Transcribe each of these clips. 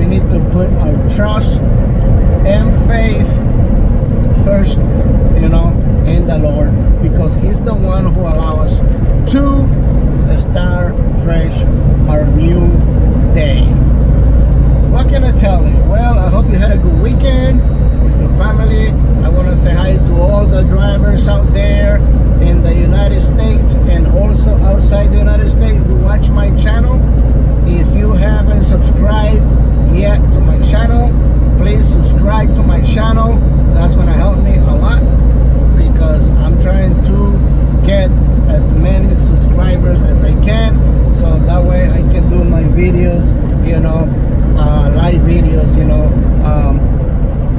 we need to put our trust and faith first, in the Lord, because He's the one who allows us to start fresh our new day. What can I tell you? Well, I hope you had a good weekend with your family. I want to say hi to all the drivers out there in the United States and also outside the United States who watch my channel. If you haven't subscribed yet to my channel, please subscribe to my channel. That's going to help me a lot, because I'm trying to get as many subscribers as I can, so that way I can do my videos, live videos,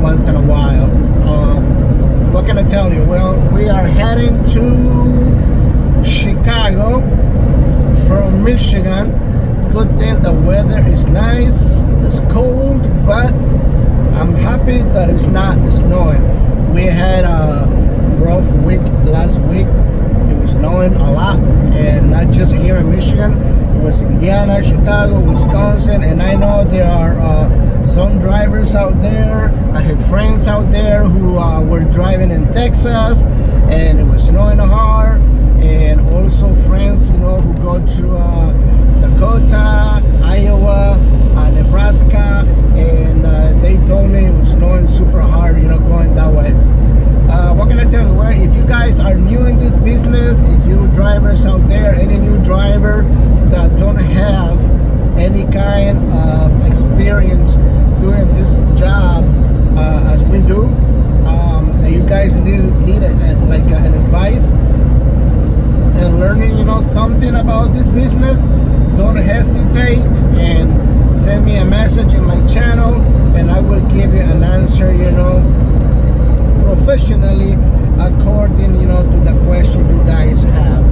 once in a while. What can I tell you? Well, we are heading to Chicago from Michigan. Good thing the weather is nice. It's cold, but I'm happy that it's not snowing. We had a rough week last week. It was snowing a lot, and not just here in Michigan. It was Indiana, Chicago, Wisconsin, and I know there are some drivers out there. I have friends out there who were driving in Texas, and it was snowing hard, and also friends, who go to Dakota, Iowa, Nebraska, and they told me it was snowing super hard, going that way. What can I tell you? Well, if you guys are new in this business, if you drivers out there, any new driver that don't have any kind of experience doing this job as we do, you guys need an advice and learning, something about this business, don't hesitate and send me a message in my channel, and I will give you an answer, professionally according, to the question you guys have.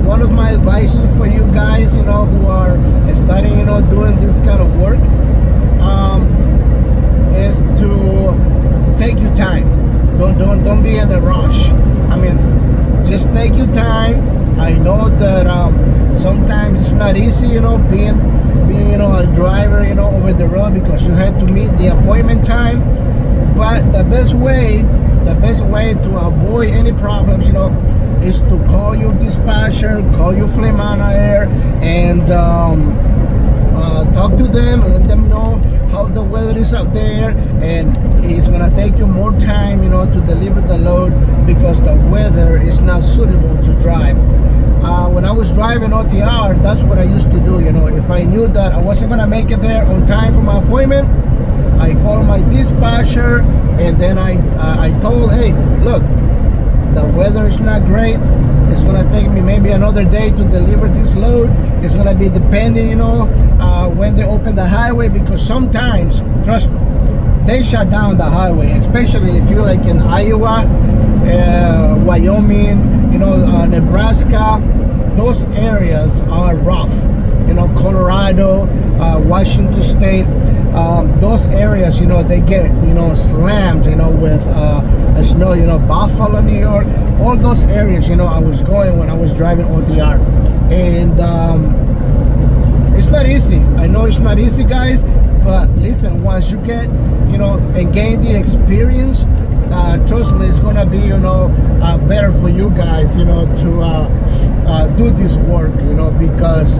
One of my advices for you guys, who are starting, doing this kind of work, is to take your time. Don't be in a rush. I mean, just take your time. I know that sometimes it's not easy, being a driver, over the road, because you have to meet the appointment time. But the best way to avoid any problems, is to call your dispatcher, call your fleet manager, and talk to them, let them know how the weather is out there, and it's gonna take you more time, to deliver the load, because the weather is not suitable to drive. When I was driving OTR, that's what I used to do. If I knew that I wasn't gonna make it there on time for my appointment, I called my dispatcher, and then I told, hey, look, the weather is not great. It's gonna take me maybe another day to deliver this load. It's gonna be depending, when they open the highway, because sometimes, trust me, they shut down the highway, especially if you're like in Iowa, Wyoming, Nebraska. Those areas are rough. Colorado, Washington State, those areas, they get, slammed, with snow, Buffalo, New York, all those areas, I was going when I was driving OTR. And it's not easy. I know it's not easy, guys, but listen, once you get, and gain the experience, trust me, it's gonna be, better for you guys, to do this work, because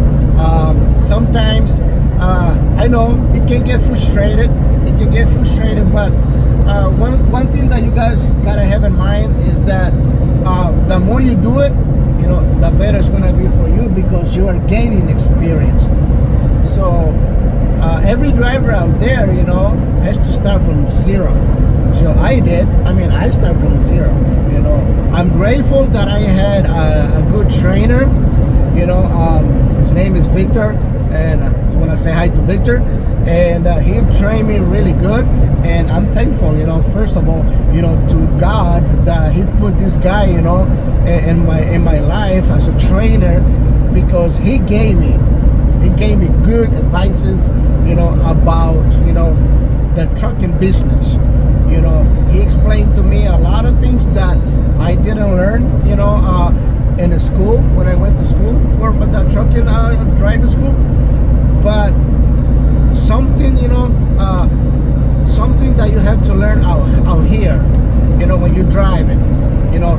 sometimes I know it can get frustrated. But one thing that you guys gotta have in mind is that the more you do it, the better it's gonna be for you, because you are gaining experience. So every driver out there, has to start from zero. So I did. I started from zero. I'm grateful that I had a good trainer. His name is Victor, and I want to say hi to Victor. And he trained me really good, and I'm thankful. First of all, to God that He put this guy, in my life as a trainer, because he gave me good advices, about the trucking business. He explained to me a lot of things that I didn't learn, in the school, when I went to school for the trucking driving school. But have to learn out here, you know, when you're driving. You know,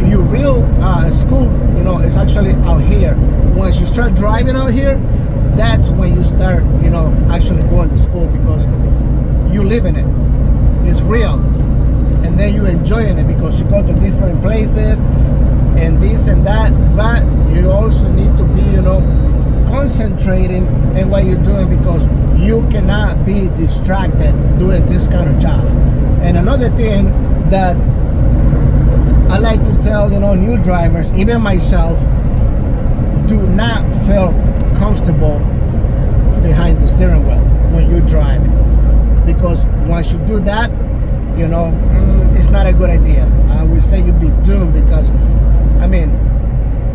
your real school, you know, is actually out here. Once you start driving out here, that's when you start, you know, actually going to school, because you live in it. It's real. And then you enjoying it because you go to different places and this and that. But you also need to be, you know, concentrating in what you're doing, because you cannot be distracted doing this kind of job. And another thing that I like to tell, you know, new drivers, even myself, do not feel comfortable behind the steering wheel when you're driving, because once you do that, you know, it's not a good idea. I would say you'd be doomed, because I mean,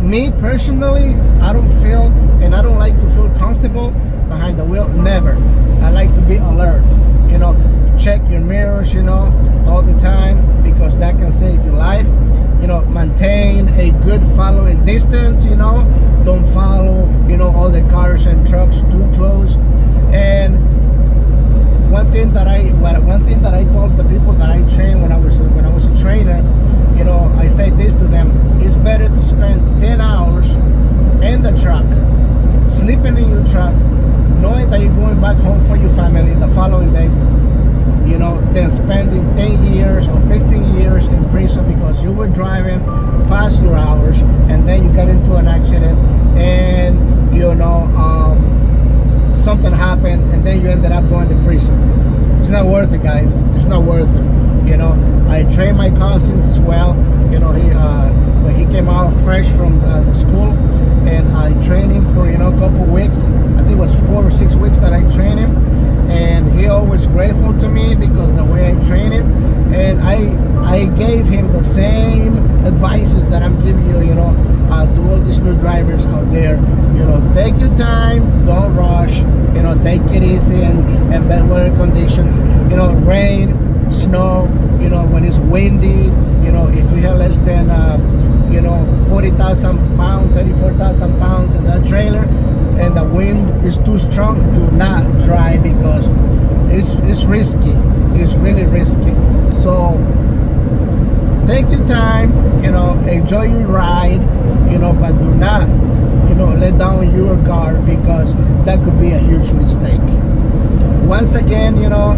me personally, I don't feel, and I don't like to feel comfortable behind the wheel. Never. I like to be alert, you know, check your mirrors, you know, all the time, because that can save your life. You know, maintain a good following distance, you know, don't follow, you know, all the cars and trucks too close. And one thing that I told the people that I trained when I was a trainer, you know, I say this to them: it's better to spend 10 hours in the truck, sleeping in your truck, knowing that you're going back home for your family the following day, you know, than spending 10 years or 15 years in prison because you were driving past your hours and then you got into an accident and, you know, something happened and then you ended up going to prison. It's not worth it, guys. It's not worth it. You know, I trained my cousins as well. You know, when he came out fresh from the school, and I trained him for, you know, a couple weeks. I think it was 4 or 6 weeks that I trained him, and he always grateful to me because the way I trained him, and I gave him the same advices that I'm giving you, you know, to all these new drivers out there. You know, take your time, don't rush, you know, take it easy and bad weather condition, you know, rain, snow, you know, when it's windy, you know, if you have less than, you know, 40,000 pounds, 34,000 pounds in that trailer, and the wind is too strong, do not drive, because it's risky. It's really risky. So take your time, you know, enjoy your ride, you know, but do not, you know, let down your guard, because that could be a huge mistake. Once again, you know,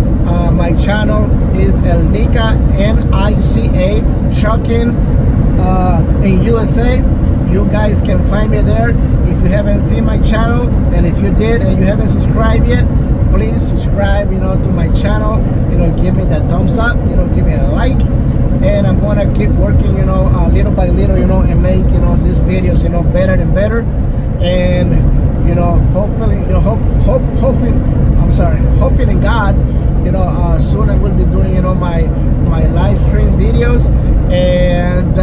my channel is El Nica, N-I-C-A, Trucking in USA. You guys can find me there. If you haven't seen my channel, and if you did and you haven't subscribed yet, please subscribe, you know, to my channel. You know, give me that thumbs up, you know, give me a like, and I'm gonna keep working, you know, little by little, you know, and make, you know, these videos, you know, better and better. And, you know, hopefully, you know, hoping in God, you know, soon I will be doing, you know, my live stream videos. And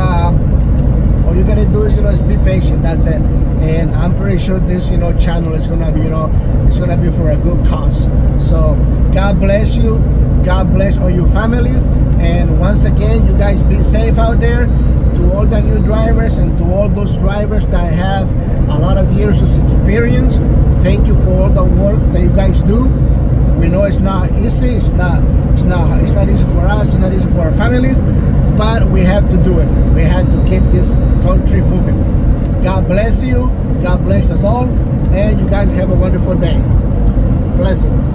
all you gotta do is, you know, is be patient. That's it. And I'm pretty sure this, you know, channel is gonna be, you know, it's gonna be for a good cause. So God bless you. God bless all your families. And once again, you guys be safe out there. To all the new drivers and to all those drivers that have a lot of years of experience, thank you for all the work that you guys do. We know it's not easy. It's not easy for us. It's not easy for our families, but we have to do it. We have to keep this country moving. God bless you. God bless us all. And you guys have a wonderful day. Blessings.